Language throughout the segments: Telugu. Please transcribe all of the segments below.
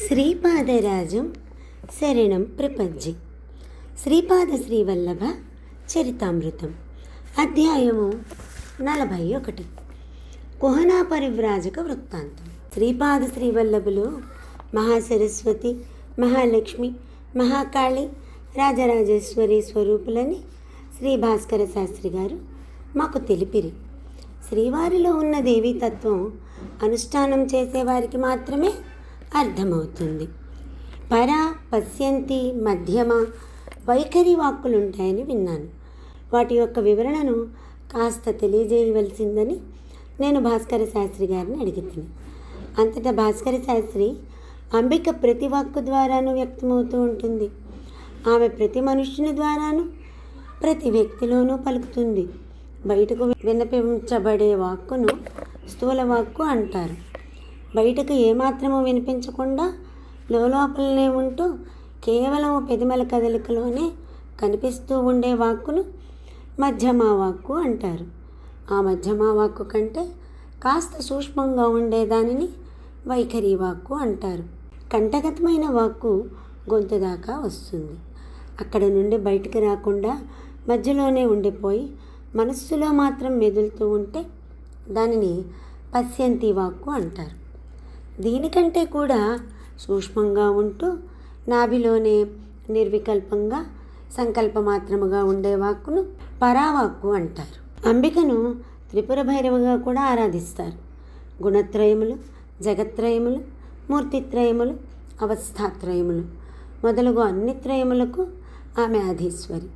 శ్రీపాదరాజం శరణం ప్రపంచి శ్రీపాద శ్రీవల్లభ చరితామృతం అధ్యాయము 41 కుహనా పరివ్రాజక వృత్తాంతం. శ్రీపాద శ్రీవల్లభులు మహాసరస్వతి, మహాలక్ష్మి, మహాకాళి, రాజరాజేశ్వరి స్వరూపులని శ్రీ భాస్కర శాస్త్రి గారు మాకు తెలిపిరి. శ్రీవారిలో ఉన్న దేవీతత్వం అనుష్ఠానం చేసేవారికి మాత్రమే అర్థమవుతుంది. పర, పశ్యంతి, మధ్యమ, వైఖరి వాక్కులుంటాయని విన్నాను. వాటి యొక్క వివరణను కాస్త తెలియజేయవలసిందని నేను భాస్కర శాస్త్రి గారిని అడిగితిని. అంతటా భాస్కర శాస్త్రి, అంబిక ప్రతి వాక్కు ద్వారాను వ్యక్తమవుతూ ఉంటుంది. ఆమె ప్రతి మనుష్యుని ద్వారాను ప్రతి వ్యక్తిలోనూ పలుకుతుంది. బయటకు వినిపించబడే వాక్కును స్థూల వాక్కు అంటారు. బయటకు ఏమాత్రము వినిపించకుండా లోపలనే ఉంటూ కేవలం పెదిమల కదలికలోనే కనిపిస్తూ ఉండే వాక్కును మధ్యమా వాక్కు అంటారు. ఆ మధ్యమా వాక్కు కంటే కాస్త సూక్ష్మంగా ఉండేదానిని వైఖరి వాక్కు అంటారు. కంఠగతమైన వాక్కు గొంతు దాకా వస్తుంది. అక్కడ నుండి బయటికి రాకుండా మధ్యలోనే ఉండిపోయి మనస్సులో మాత్రం మెదులుతూ ఉంటే దానిని పశ్యంతి వాక్కు అంటారు. దీనికంటే కూడా సూక్ష్మంగా ఉంటూ నాభిలోనే నిర్వికల్పంగా సంకల్పమాత్రముగా ఉండే వాక్కును పరావాక్కు అంటారు. అంబికను త్రిపుర భైరవగా కూడా ఆరాధిస్తారు. గుణత్రయములు, జగత్రయములు, మూర్తిత్రయములు, అవస్థాత్రయములు మొదలగు అన్ని త్రయములకు ఆమె అధీశ్వరి.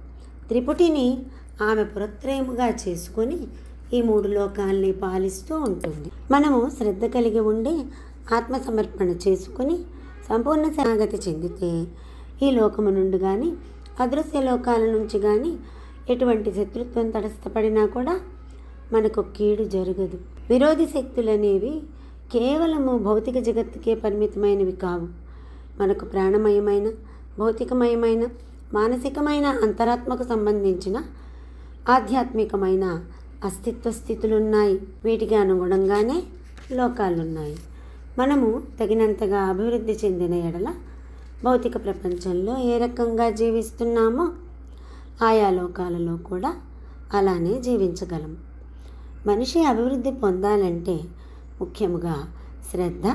త్రిపుటిని ఆమె పురత్రయముగా చేసుకొని ఈ 3 లోకాల్ని పాలిస్తూ ఉంటుంది. మనము శ్రద్ధ కలిగి ఉండి ఆత్మసమర్పణ చేసుకుని సంపూర్ణ శరణాగతి చెందితే ఈ లోకము నుండి కానీ అదృశ్య లోకాల నుంచి కానీ ఎటువంటి శత్రుత్వం తటస్థపడినా కూడా మనకు కీడు జరగదు. విరోధి శక్తులు అనేవి కేవలము భౌతిక జగత్తుకే పరిమితమైనవి కావు. మనకు ప్రాణమయమైన, భౌతికమయమైన, మానసికమైన, అంతరాత్మకు సంబంధించిన ఆధ్యాత్మికమైన అస్తిత్వ స్థితులున్నాయి. వీటికి అనుగుణంగానే లోకాలున్నాయి. మనము తగినంతగా అభివృద్ధి చెందిన ఎడల భౌతిక ప్రపంచంలో ఏ రకంగా జీవిస్తున్నామో ఆయా లోకాలలో కూడా అలానే జీవించగలము. మనిషి అభివృద్ధి పొందాలంటే ముఖ్యముగా శ్రద్ధ,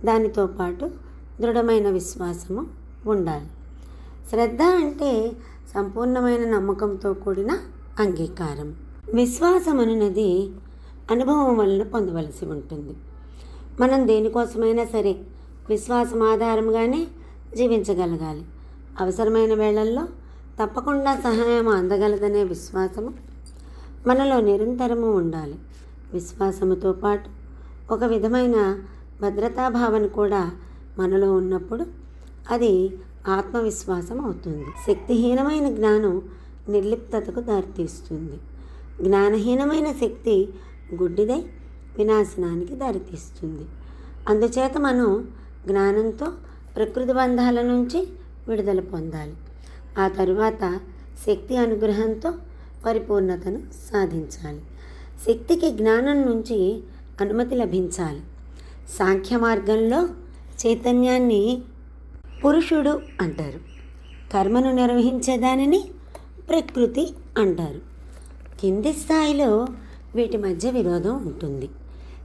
దానితో పాటు దృఢమైన విశ్వాసము ఉండాలి. శ్రద్ధ అంటే సంపూర్ణమైన నమ్మకంతో కూడిన అంగీకారం. విశ్వాసం అనున్నది అనుభవం వలన పొందవలసి ఉంటుంది. మనం దేనికోసమైనా సరే విశ్వాసం ఆధారంగానే జీవించగలగాలి. అవసరమైన వేళల్లో తప్పకుండా సహాయం అందగలదనే విశ్వాసము మనలో నిరంతరము ఉండాలి. విశ్వాసముతో పాటు ఒక విధమైన భద్రతాభావన కూడా మనలో ఉన్నప్పుడు అది ఆత్మవిశ్వాసం అవుతుంది. శక్తిహీనమైన జ్ఞానం నిర్లిప్తతకు దారితీస్తుంది. జ్ఞానహీనమైన శక్తి గుడ్డిదై వినాశనానికి దారితీస్తుంది. అందుచేత మనం జ్ఞానంతో ప్రకృతి బంధాల నుంచి విడుదల పొందాలి. ఆ తరువాత శక్తి అనుగ్రహంతో పరిపూర్ణతను సాధించాలి. శక్తికి జ్ఞానం నుంచి అనుమతి లభించాలి. సాంఖ్య మార్గంలో చైతన్యాన్ని పురుషుడు అంటారు. కర్మను నిర్వహించేదానిని ప్రకృతి అంటారు. కింది స్థాయిలో వీటి మధ్య విరోధం ఉంటుంది.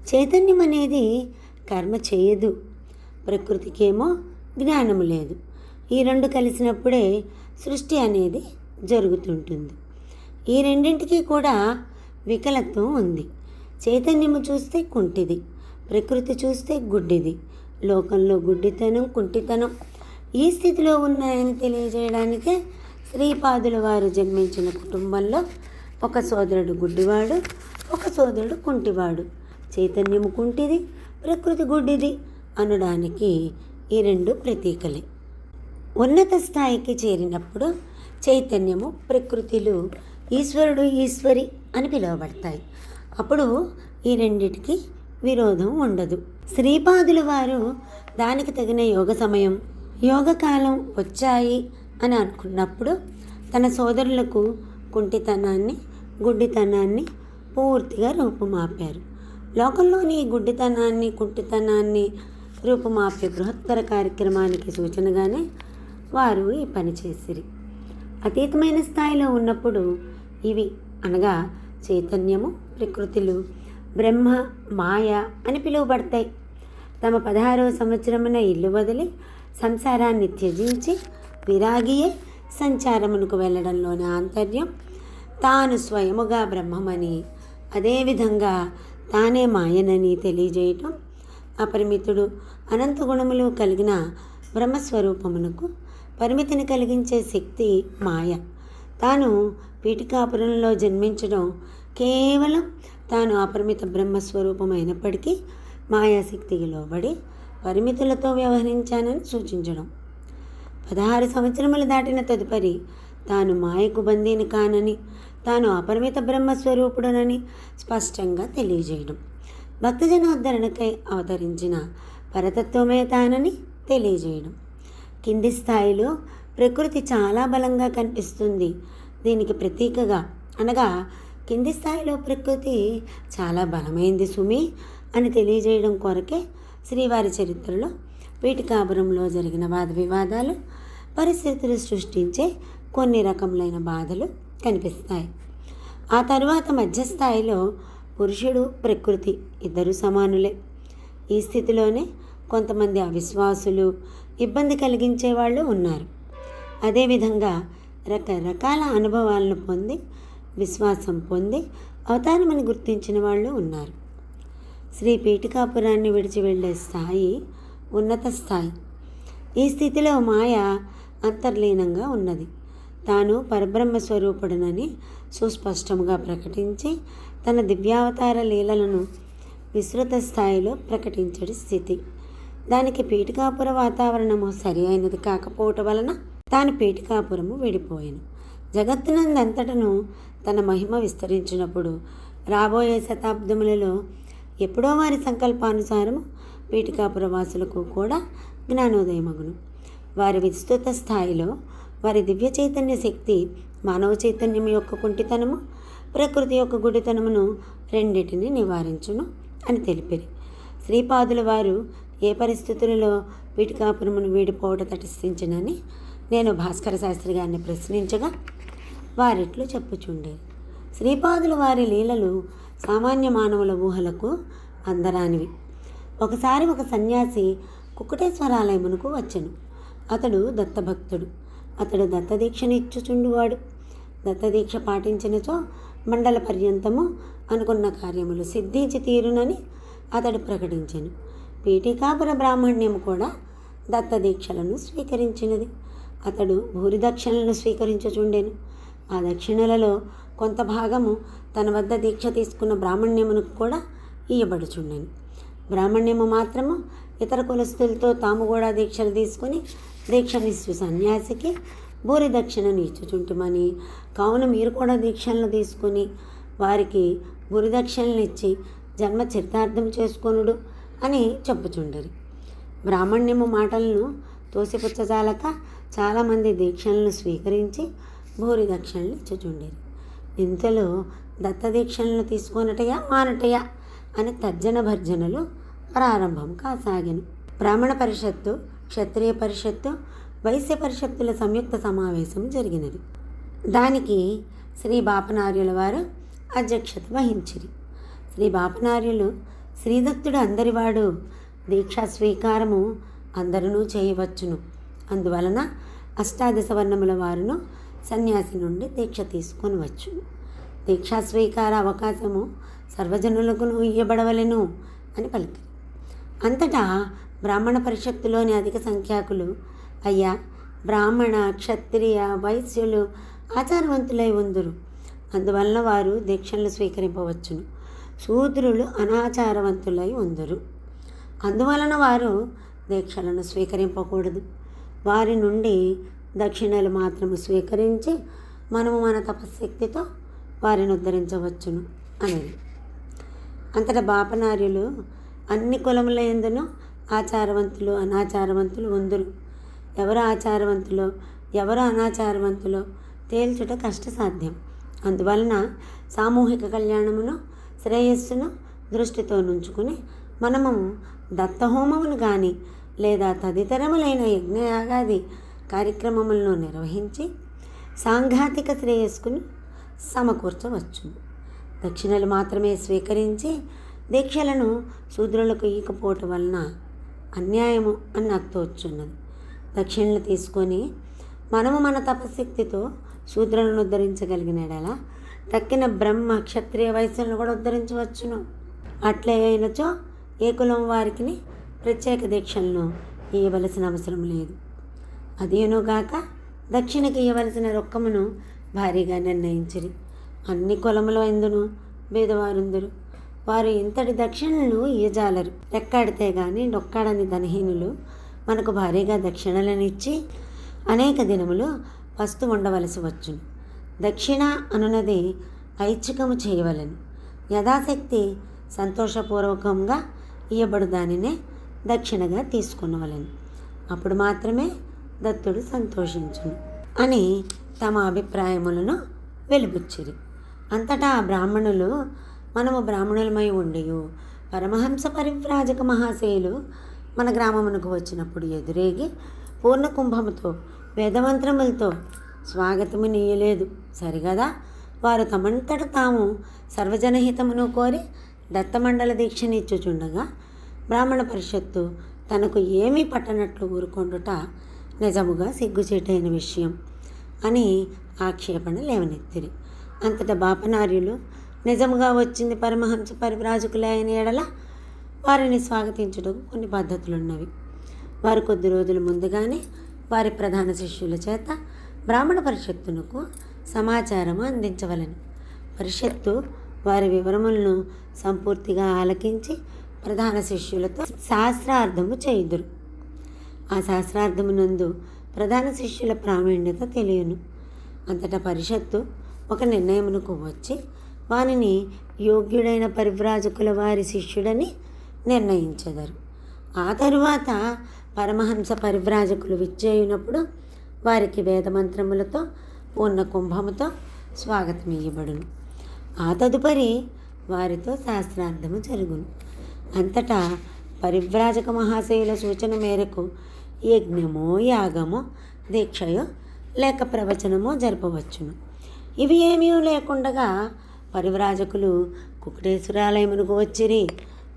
చైతన్యం అనేది కర్మ చేయదు, ప్రకృతికేమో జ్ఞానము లేదు. ఈ రెండు కలిసినప్పుడే సృష్టి అనేది జరుగుతుంటుంది. ఈ రెండింటికి కూడా వికలత్వం ఉంది. చైతన్యము చూస్తే కుంటిది, ప్రకృతి చూస్తే గుడ్డిది. లోకంలో గుడ్డితనం, కుంటితనం ఈ స్థితిలో ఉన్నాయని తెలియజేయడానికే శ్రీపాదుల వారు జన్మించిన కుటుంబంలో ఒక సోదరుడు గుడ్డివాడు, ఒక సోదరుడు కుంటివాడు. చైతన్యము కుంటిది, ప్రకృతి గుడ్డిది అనడానికి ఈ రెండు ప్రతీకలే. ఉన్నత స్థాయికి చేరినప్పుడు చైతన్యము, ప్రకృతిలు ఈశ్వరుడు, ఈశ్వరి అని పిలువబడతాయి. అప్పుడు ఈ రెండిటికి విరోధం ఉండదు. శ్రీపాదుల వారు దానికి తగిన యోగ సమయం, యోగకాలం వచ్చాయి అని అనుకున్నప్పుడు తన సోదరులకు కుంటితనాన్ని, గుడ్డితనాన్ని పూర్తిగా రూపుమాపారు. లోకంలోని గుడ్డితనాన్ని, కుంటితనాన్ని రూపుమాపే బృహత్తర కార్యక్రమానికి సూచనగానే వారు ఈ పని చేసిరి. అతీతమైన స్థాయిలో ఉన్నప్పుడు ఇవి అనగా చైతన్యము, ప్రకృతులు బ్రహ్మ, మాయ అని పిలువబడతాయి. తమ 16వ సంవత్సరమున ఇల్లు వదిలి సంసారాన్ని త్యజించి విరాగియే సంచారమునకు వెళ్ళడంలోని ఆంతర్యం తాను స్వయముగా బ్రహ్మమని, అదేవిధంగా తానే మాయనని తెలియజేయటం, అపరిమితుడు అనంత గుణములు కలిగిన బ్రహ్మస్వరూపమునకు పరిమితిని కలిగించే శక్తి మాయ. తాను పీఠికాపురంలో జన్మించడం కేవలం తాను అపరిమిత బ్రహ్మస్వరూపమైనప్పటికీ మాయాశక్తికి లోబడి పరిమితులతో వ్యవహరించానని సూచించడం. 16 సంవత్సరములు దాటిన తదుపరి తాను మాయకు బందీని కానని, తాను అపరిమిత బ్రహ్మస్వరూపుడనని స్పష్టంగా తెలియజేయడం. భక్తజనోద్ధరణకై అవతరించిన పరతత్వమే తానని తెలియజేయడం. కింది స్థాయిలో ప్రకృతి చాలా బలంగా కనిపిస్తుంది. దీనికి ప్రతీకగా అనగా కింది స్థాయిలో ప్రకృతి చాలా బలమైంది సుమి అని తెలియజేయడం కొరకే శ్రీవారి చరిత్రలో పీఠికాపురంలో జరిగిన వాద వివాదాలు, పరిస్థితులు సృష్టించే కొన్ని రకములైన బాధలు కనిపిస్తాయి. ఆ తరువాత మధ్యస్థాయిలో పురుషుడు, ప్రకృతి ఇద్దరు సమానులే. ఈ స్థితిలోనే కొంతమంది అవిశ్వాసులు, ఇబ్బంది కలిగించే వాళ్ళు ఉన్నారు. అదేవిధంగా రకరకాల అనుభవాలను పొంది విశ్వాసం పొంది అవతారమని గుర్తించిన వాళ్ళు ఉన్నారు. శ్రీ పీఠికాపురాన్ని విడిచి వెళ్ళే స్థాయి ఉన్నత స్థాయి. ఈ స్థితిలో మాయ అంతర్లీనంగా ఉన్నది. తాను పరబ్రహ్మ స్వరూపుడనని సుస్పష్టంగా ప్రకటించి తన దివ్యావతార లీలలను విస్తృత స్థాయిలో ప్రకటించడి స్థితి. దానికి పీఠికాపుర వాతావరణము సరి అయినది కాకపోవటం వలన తాను పీఠికాపురము విడిపోయాను. జగత్తునందంతటను తన మహిమ విస్తరించినప్పుడు రాబోయే శతాబ్దములలో ఎప్పుడో వారి సంకల్పానుసారము పీఠికాపుర వాసులకు కూడా జ్ఞానోదయమగును. వారి విస్తృత స్థాయిలో వారి దివ్య చైతన్య శక్తి మానవ చైతన్యం యొక్క కుంటితనము, ప్రకృతి యొక్క గుడితనమును రెండింటిని నివారించును అని తెలిపిరి. శ్రీపాదుల వారు ఏ పరిస్థితులలో పీఠికాపురమును వీడిపోవట తటస్థించినని నేను భాస్కర శాస్త్రి గారిని ప్రశ్నించగా వారిట్లు చెప్పుచుండేది. శ్రీపాదుల వారి లీలలు సామాన్య మానవుల ఊహలకు అందరానివి. ఒకసారి ఒక సన్యాసి కుక్కుటేశ్వరాలయమునకు వచ్చెను. అతడు దత్తభక్తుడు. అతడు దత్తదీక్షను ఇచ్చుచుండువాడు. దత్తదీక్ష పాటించినచో మండల పర్యంతము అనుకున్న కార్యములు సిద్ధించి తీరునని అతడు ప్రకటించెను. పీఠికాపుర బ్రాహ్మణ్యము కూడా దత్తదీక్షలను స్వీకరించినది. అతడు భూరి దక్షిణలను స్వీకరించుచుండెను. ఆ దక్షిణలలో కొంత భాగము తన వద్ద దీక్ష తీసుకున్న బ్రాహ్మణ్యమునకు కూడా ఇయ్యబడుచుండెను. బ్రాహ్మణ్యము మాత్రము ఇతర కులస్తులతో తాము కూడా దీక్షలు తీసుకుని దీక్షనిచ్చు సన్యాసికి భూరి దక్షిణను ఇచ్చుచుంటుమని, కావున మీరు కూడా దీక్షలను తీసుకుని వారికి భూరి దక్షిణలు ఇచ్చి జన్మ చరితార్థం చేసుకొనుడు అని చెప్పుచుండరు. బ్రాహ్మణ్యము మాటలను తోసిపుచ్చజాలక చాలామంది దీక్షలను స్వీకరించి భూరి దక్షిణలు ఇచ్చుచుండేరు. ఇంతలో దత్తదీక్షలను తీసుకొనటయా మానటయా అని తర్జన భర్జనలు ప్రారంభం కాసాగాను. బ్రాహ్మణ పరిషత్తు, క్షత్రియ పరిషత్తు, వైశ్య పరిషత్తుల సంయుక్త సమావేశం జరిగినది. దానికి శ్రీ బాపనార్యుల వారు అధ్యక్షత వహించిరి. శ్రీ బాపనార్యులు శ్రీదత్తుడు అందరివాడు, దీక్షా స్వీకారము అందరూ చేయవచ్చును, అందువలన అష్టాదశ వర్ణముల వారును సన్యాసి నుండి దీక్ష తీసుకొని వచ్చును. దీక్షా స్వీకార అవకాశము సర్వజనులకు ఇయ్యబడవలెను అని పలికి. అంతటా బ్రాహ్మణ పరిషత్తులోని అధిక సంఖ్యాకులు, అయ్యా, బ్రాహ్మణ, క్షత్రియ, వైశ్యులు ఆచారవంతులై ఉందురు, అందువలన వారు దీక్షలను స్వీకరింపవచ్చును. శూద్రులు అనాచారవంతులై ఉందురు, అందువలన వారు దీక్షలను స్వీకరింపకూడదు. వారి నుండి దక్షిణలు మాత్రము స్వీకరించి మనము మన తపశక్తితో వారిని ఉద్ధరించవచ్చును అనేది. అంతటా బాపనార్యులు అన్ని కులముల యందును ఆచారవంతులు అనాచారవంతులు ఉందురు, ఎవరు ఆచారవంతులో ఎవరు అనాచారవంతులో తేల్చుట కష్టసాధ్యం. అందువలన సామూహిక కళ్యాణమును శ్రేయస్సును దృష్టితో నుంచుకుని మనము దత్తహోమమును కానీ లేదా తదితరములైన యజ్ఞయాగాది కార్యక్రమములను నిర్వహించి సాంఘాతిక శ్రేయస్సును సమకూర్చవచ్చును. దక్షిణలు మాత్రమే స్వీకరించి దీక్షలను శూద్రులకు ఈకపోవటం వలన అన్యాయము అని నాకు తోచున్నది. దక్షిణలు తీసుకొని మనము మన తపశక్తితో శూద్రులను ఉద్ధరించగలిగిన ఎడల తక్కిన బ్రహ్మ క్షత్రియ వయస్సులను కూడా ఉద్ధరించవచ్చును. అట్లే అయినచో ఏ కులం వారికి ప్రత్యేక దీక్షలను ఇవ్వవలసిన అవసరం లేదు. అదేనుగాక దక్షిణకి ఇవ్వవలసిన రొక్కమును భారీగా నిర్ణయించిరి. అన్ని కులముల ఎందును భేదవారుందరు. వారు ఇంతటి దక్షిణలు ఇయ్యజాలరు. రెక్కాడితే గాని డొక్కాడని ధనహీనులు మనకు భారీగా దక్షిణలనిచ్చి అనేక దినములు పస్తు ఉండవలసి వచ్చును. దక్షిణ అనున్నది ఐచ్ఛికము చేయవలను. యథాశక్తి సంతోషపూర్వకంగా ఇయ్యబడు దానినే దక్షిణగా తీసుకునవలను. అప్పుడు మాత్రమే దత్తుడు సంతోషించును అని తమ అభిప్రాయములను వెలిబుచ్చిరి. అంతటా ఆ బ్రాహ్మణులు మనము బ్రాహ్మణులమై ఉండయు పరమహంస పరివ్రాజక మహాశయులు మన గ్రామమునకు వచ్చినప్పుడు ఎదురేగి పూర్ణ కుంభముతో వేదమంత్రములతో స్వాగతము నీయలేదు సరిగదా. వారు తమంతట తాము సర్వజనహితమును కోరి దత్తమండల దీక్షనిచ్చుచుండగా బ్రాహ్మణ పరిషత్తు తనకు ఏమీ పట్టనట్లు ఊరుకొండుట నిజముగా సిగ్గుచేటైన విషయం అని ఆక్షేపణ లేవనెత్తిరి. అంతటా బాపనార్యులు నిజముగా వచ్చింది పరమహంస పరివ్రాజకులే అయిన ఎడల వారిని స్వాగతించుటకు కొన్ని పద్ధతులున్నవి. వారు కొద్ది రోజుల ముందుగానే వారి ప్రధాన శిష్యుల చేత బ్రాహ్మణ పరిషత్తునకు సమాచారము అందించవలను. పరిషత్తు వారి వివరములను సంపూర్తిగా ఆలకించి ప్రధాన శిష్యులతో శాస్త్రార్థము చేయుదురు. ఆ శాస్త్రార్థమునందు ప్రధాన శిష్యుల ప్రావీణ్యత తెలియను. అంతటా పరిషత్తు ఒక నిర్ణయమునకు వచ్చి వానిని యోగ్యుడైన పరివ్రాజకుల వారి శిష్యుడని నిర్ణయించెదరు. ఆ తరువాత పరమహంస పరివ్రాజకులు విచ్చేయునప్పుడు వారికి వేదమంత్రములతో పూర్ణ కుంభముతో స్వాగతం ఇయ్యబడును. ఆ తదుపరి వారితో శాస్త్రార్థము జరుగును. అంతటా పరివ్రాజక మహాశయుల సూచన మేరకు యజ్ఞమో యాగమో దీక్షయో లేక ప్రవచనమో జరపవచ్చును. ఇవి ఏమీ లేకుండగా పరివ్రాజకులు కుకుటేశ్వరాలయమునకు వచ్చిరి.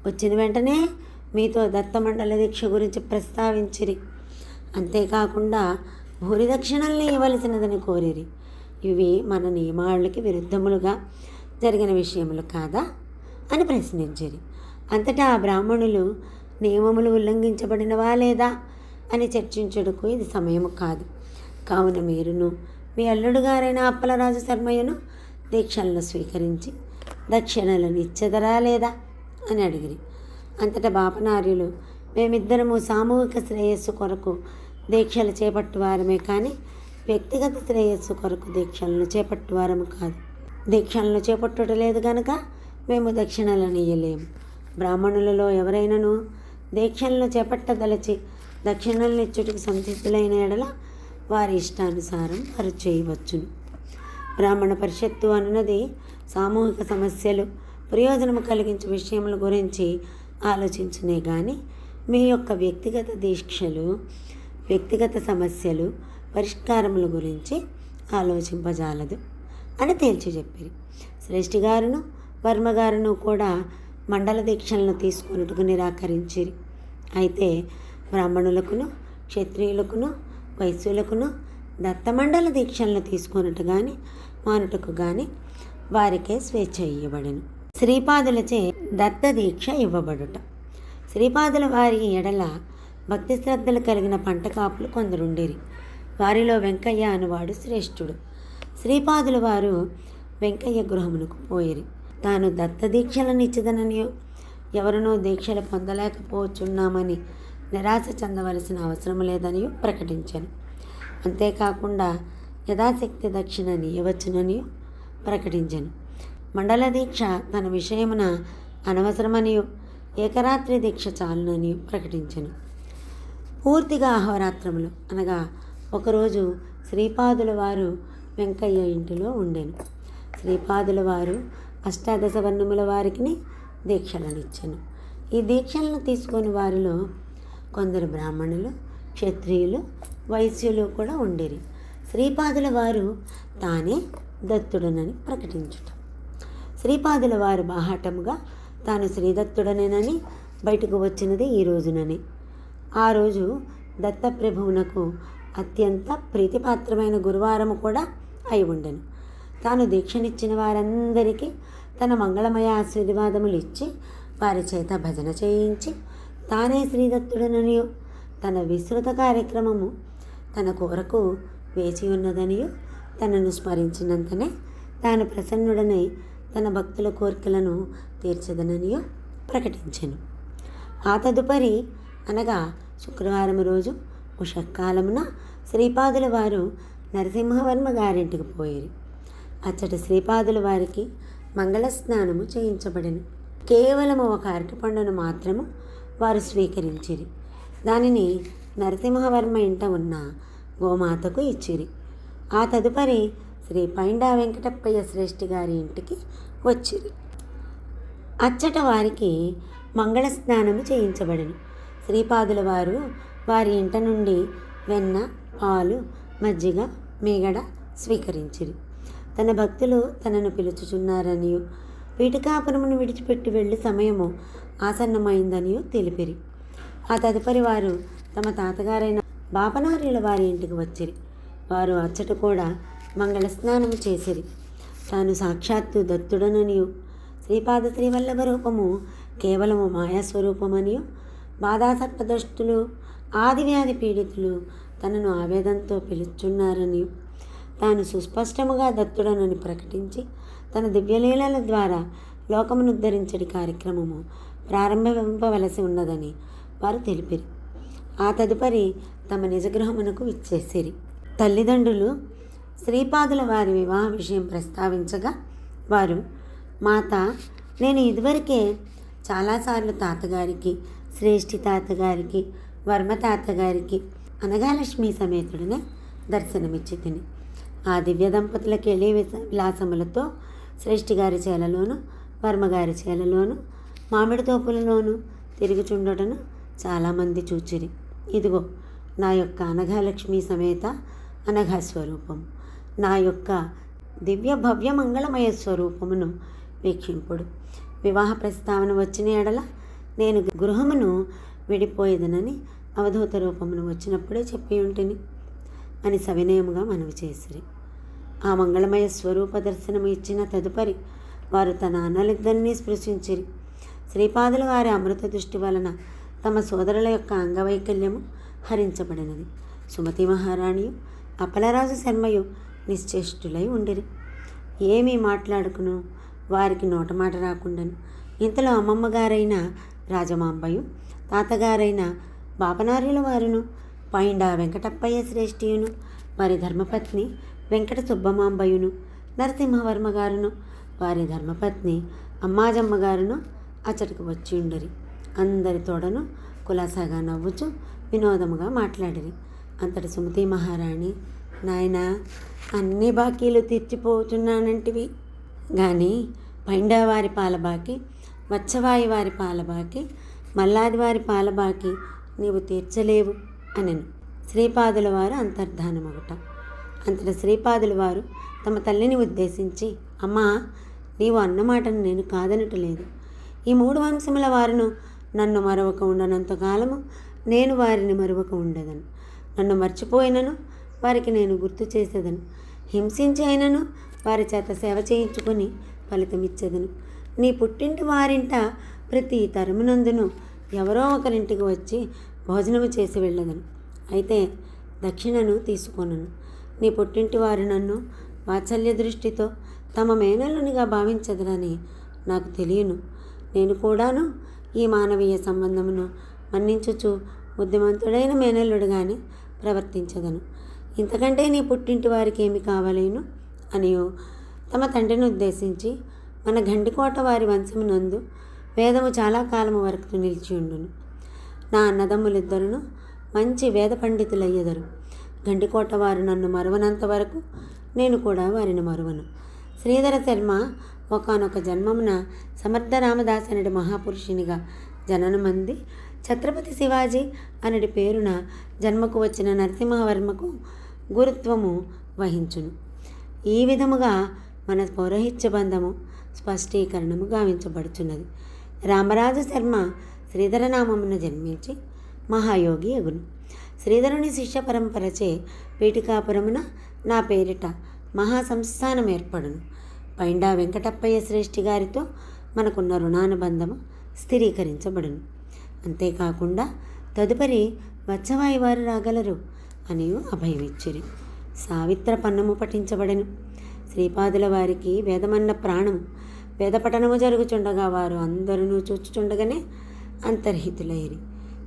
వచ్చిన వెంటనే మీతో దత్తమండల దీక్ష గురించి ప్రస్తావించిరి. అంతేకాకుండా భూరి దక్షిణల్ని ఇవ్వవలసినదని కోరిరి. ఇవి మన నియమాలకి విరుద్ధములుగా జరిగిన విషయములు కాదా అని ప్రశ్నించిరి. అంతటా ఆ బ్రాహ్మణులు నియమములు ఉల్లంఘించబడినవా లేదా అని చర్చించుటకు ఇది సమయము కాదు. కావున మీరును మీ అల్లుడు గారైన అప్పలరాజు శర్మయ్యను దీక్షలను స్వీకరించి దక్షిణలను ఇచ్చెదరా లేదా అని అడిగిరి. అంతటా బాపనార్యులు మేమిద్దరము సామూహిక శ్రేయస్సు కొరకు దీక్షలు చేపట్టువారమే కానీ వ్యక్తిగత శ్రేయస్సు కొరకు దీక్షలను చేపట్టువారము కాదు. దీక్షలను చేపట్టుటలేదు కనుక మేము దక్షిణలను ఇయ్యలేము. బ్రాహ్మణులలో ఎవరైనాను దీక్షలను చేపట్టదలచి దక్షిణలను ఇచ్చుటకు సంసిద్ధులైన ఎడల వారి ఇష్టానుసారం వారు చేయవచ్చును. బ్రాహ్మణ పరిషత్తు అన్నది సామూహిక సమస్యలు ప్రయోజనము కలిగించే విషయముల గురించి ఆలోచించునే కానీ మీ యొక్క వ్యక్తిగత దీక్షలు వ్యక్తిగత సమస్యలు పరిష్కారముల గురించి ఆలోచింపజాలదు అని తేల్చి చెప్పారు. శ్రేష్ఠి గారును వర్మగారును కూడా మండల దీక్షలను తీసుకున్నట్టుకు నిరాకరించిరి. అయితే బ్రాహ్మణులకును క్షత్రియులకును వైశ్యులకును దత్తమండల దీక్షలను తీసుకున్నట్టు కానీ మానుటకు కానీ వారికే స్వేచ్ఛ ఇవ్వబడెను. శ్రీపాదులచే దత్త దీక్ష ఇవ్వబడుట. శ్రీపాదుల వారి ఎడల భక్తి శ్రద్ధలు కలిగిన పంటకాపులు కొందరుండిరి. వారిలో వెంకయ్య అనువాడు శ్రేష్ఠుడు. శ్రీపాదుల వారు వెంకయ్య గృహమునకు పోయిరి. తాను దత్త దీక్షలను ఇచ్చదననియో ఎవరినో దీక్షలు పొందలేకపోతున్నామని నిరాశ చెందవలసిన అవసరం లేదని ప్రకటించాను. అంతేకాకుండా యథాశక్తి దక్షిణని ఇవ్వచ్చునని ప్రకటించాను. మండల దీక్ష తన విషయమున అనవసరమనియు ఏకరాత్రి దీక్ష చాలునని ప్రకటించాను. పూర్తిగా అహోరాత్రములు అనగా ఒకరోజు శ్రీపాదుల వారు వెంకయ్య ఇంటిలో ఉండెను. శ్రీపాదుల వారు అష్టాదశ వర్ణముల వారికి దీక్షలను ఇచ్చాను. ఈ దీక్షలను తీసుకొని వారిలో కొందరు బ్రాహ్మణులు, క్షత్రియులు, వైశ్యులు కూడా ఉండిరి. శ్రీపాదుల వారు తానే దత్తుడనని ప్రకటించుట. శ్రీపాదుల వారు బాహాటముగా తాను శ్రీదత్తుడనేనని బయటకు వచ్చినది ఈ రోజునని. ఆ రోజు దత్తప్రభువునకు అత్యంత ప్రీతిపాత్రమైన గురువారము కూడా అయి ఉండెను. తాను దీక్షనిచ్చిన వారందరికీ తన మంగళమయ ఆశీర్వాదములు ఇచ్చి వారి చేత భజన చేయించి తానే శ్రీదత్తుడననియు తన విస్తృత కార్యక్రమము తన కొరకు వేచి ఉన్నదనియు తనను స్మరించినంతనే తాను ప్రసన్నుడనై తన భక్తుల కోరికలను తీర్చదననియు ప్రకటించెను. ఆ తదుపరి అనగా శుక్రవారం రోజు ఉషకాలమున శ్రీపాదుల వారు నరసింహవర్మ గారింటికి పోయిరి. అచ్చట శ్రీపాదుల వారికి మంగళ స్నానము చేయించబడెను. కేవలము ఒక అరటిపండును మాత్రము వారు స్వీకరించిరి. దానిని నరసింహవర్మ ఇంట ఉన్న గోమాతకు ఇచ్చిరి. ఆ తదుపరి శ్రీ పైండా వెంకటప్పయ్య శ్రేష్ఠి గారి ఇంటికి వచ్చిరి. అచ్చట వారికి మంగళ స్నానము చేయించబడెను. శ్రీపాదుల వారు వారి ఇంట నుండి వెన్న, పాలు, మజ్జిగ, మీగడ స్వీకరించిరి. తన భక్తులు తనను పిలుచుచున్నారనియు పీఠికాపురమును విడిచిపెట్టి వెళ్ళి సమయము ఆసన్నమైందనియు తెలిపిరి. ఆ తదుపరి వారు తమ తాతగారైన బాపనార్యుల వారి ఇంటికి వచ్చిరి. వారు అచ్చట కూడా మంగళ స్నానము చేసిరి. తాను సాక్షాత్తు దత్తుడననియు శ్రీపాద శ్రీవల్లభ రూపము కేవలము మాయాస్వరూపమనియు బాధాసర్పదష్టులు, ఆదివ్యాధి పీడితులు తనను ఆవేదంతో పిలుచున్నారనియు తాను సుస్పష్టముగా దత్తుడనని ప్రకటించి తన దివ్యలీలల ద్వారా లోకమును ఉద్ధరించడి కార్యక్రమము ప్రారంభింపవలసి ఉన్నదని వారు తెలిపిరి. ఆ తదుపరి తమ నిజగృహమునకు విచ్చేసిరి. తల్లిదండ్రులు శ్రీపాదుల వారి వివాహ విషయం ప్రస్తావించగా వారు, మాత, నేను ఇదివరకే చాలాసార్లు తాతగారికి, శ్రేష్ఠి తాతగారికి, వర్మ తాతగారికి అనగా లక్ష్మీ సమేతుడినే దర్శనమిచ్చి తిని ఆ దివ్య దంపతులకి వెళ్ళే విలాసములతో శ్రేష్ఠి గారి చేలలోను, వర్మగారి చేలలోను, మామిడి తోపులలోను తిరుగుచుండటను చాలామంది చూచిరి. ఇదిగో నా యొక్క అనఘాలక్ష్మి సమేత అనఘా స్వరూపం, నా యొక్క దివ్య భవ్య మంగళమయ స్వరూపమును వీక్షింపుడు. వివాహ ప్రస్తావన వచ్చిన ఎడల నేను గృహమును విడిపోయేదనని అవధూత రూపమును వచ్చినప్పుడే చెప్పి ఉంటిని అని సవినయముగా మనవి చేసిరి. ఆ మంగళమయ స్వరూప దర్శనము ఇచ్చిన తదుపరి వారు తన అన్నలిద్దరినీ స్పృశించిరి. శ్రీపాదుల వారి అమృత దృష్టి వలన తమ సోదరుల యొక్క అంగవైకల్యము హరించబడినది. సుమతి మహారాణియు అప్పలరాజు శర్మయు నిశ్చేష్టులై ఉండిరి. ఏమీ మాట్లాడుకును వారికి నోటమాట రాకుండాను. ఇంతలో అమ్మమ్మగారైన రాజమాంబయు, తాతగారైన బాపనార్యుల వారును, పైండా వెంకటప్పయ్య శ్రేష్ఠియును, వారి ధర్మపత్ని వెంకట సుబ్బమాంబయును, నరసింహవర్మ గారును, వారి ధర్మపత్ని అమ్మాజమ్మ గారును అచ్చటికి వచ్చి ఉండరి. అందరి తోడను కులాసాగా నవ్వుచు వినోదముగా మాట్లాడిరి. అంతటి సుమతి మహారాణి, నాయనా, అన్ని బాకీలు తీర్చిపోతున్నానంటివి కానీ పైండా వారి పాలబాకి, వచ్చవాయి వారి పాలబాకి, మల్లాది వారి పాలబాకి నీవు తీర్చలేవు అనెను. శ్రీపాదుల వారు అంతర్ధానమగుట. అంతట శ్రీపాదుల వారు తమ తల్లిని ఉద్దేశించి, అమ్మా, నీవు అన్నమాటను నేను కాదనటలేదు. ఈ 3 వంశముల వారును నన్ను మరవక ఉండనంతకాలము నేను వారిని మరవక ఉండదను. నన్ను మర్చిపోయినను వారికి నేను గుర్తు చేసేదను. హింసించి అయినను వారి చేత సేవ చేయించుకొని ఫలితమిచ్చేదను. నీ పుట్టింటి వారింట ప్రతి తరమునందును ఎవరో ఒకరింటికి వచ్చి భోజనము చేసి వెళ్ళదను. అయితే దక్షిణను తీసుకొనను. నీ పుట్టింటి వారు నన్ను వాత్సల్య దృష్టితో తమ మేనల్లునిగా భావించదరని నాకు తెలియను. నేను కూడాను ఈ మానవీయ సంబంధమును మన్నించుచు బుద్ధిమంతుడైన మేనల్లుడుగానే ప్రవర్తించదను. ఇంతకంటే నీ పుట్టింటి వారికి ఏమి కావాలేను అనియో తమ తండ్రిని ఉద్దేశించి, మన గండికోట వారి వంశమునందు వేదము చాలా కాలము వరకు నిలిచి ఉండును. నా అన్నదమ్ములిద్దరును మంచి వేద పండితులయ్యెదరు. గండికోట వారు నన్ను మరువనంత వరకు నేను కూడా వారిని మరువను. శ్రీధర శర్మ ఒకానొక జన్మమున సమర్థ రామదాసనుడి మహాపురుషునిగా జననమంది ఛత్రపతి శివాజీ అనడి పేరున జన్మకు వచ్చిన నరసింహవర్మకు గురుత్వము వహించును. ఈ విధముగా మన పౌరహిత్య బంధము స్పష్టీకరణము గావించబడుచున్నది. రామరాజు శర్మ శ్రీధరనామమున జన్మించి మహాయోగి అగును. శ్రీధరుని శిష్య పరంపరచే పీఠికాపురమున నా పేరిట మహాసంస్థానం ఏర్పడును. పైండా వెంకటప్పయ్య శ్రేష్ఠి గారితో మనకున్న రుణానుబంధము స్థిరీకరించబడును. అంతేకాకుండా తదుపరి వచ్చవాయి వారు రాగలరు అని అభయమిచ్చిరి. సావిత్ర పన్నము పఠించబడెను. శ్రీపాదుల వారికి వేదమన్న ప్రాణము. వేదపఠనము జరుగుచుండగా వారు అందరూ చూచుచుండగానే అంతర్హితులైరి.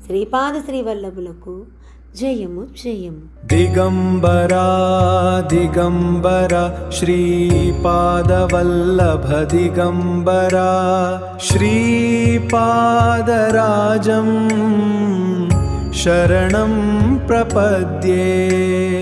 శ్రీపాద శ్రీవల్లభులకు జయము జయము. దిగంబరా దిగంబర శ్రీపాదవల్లభ దిగంబరా శ్రీపాదరాజం శరణం ప్రపద్యే.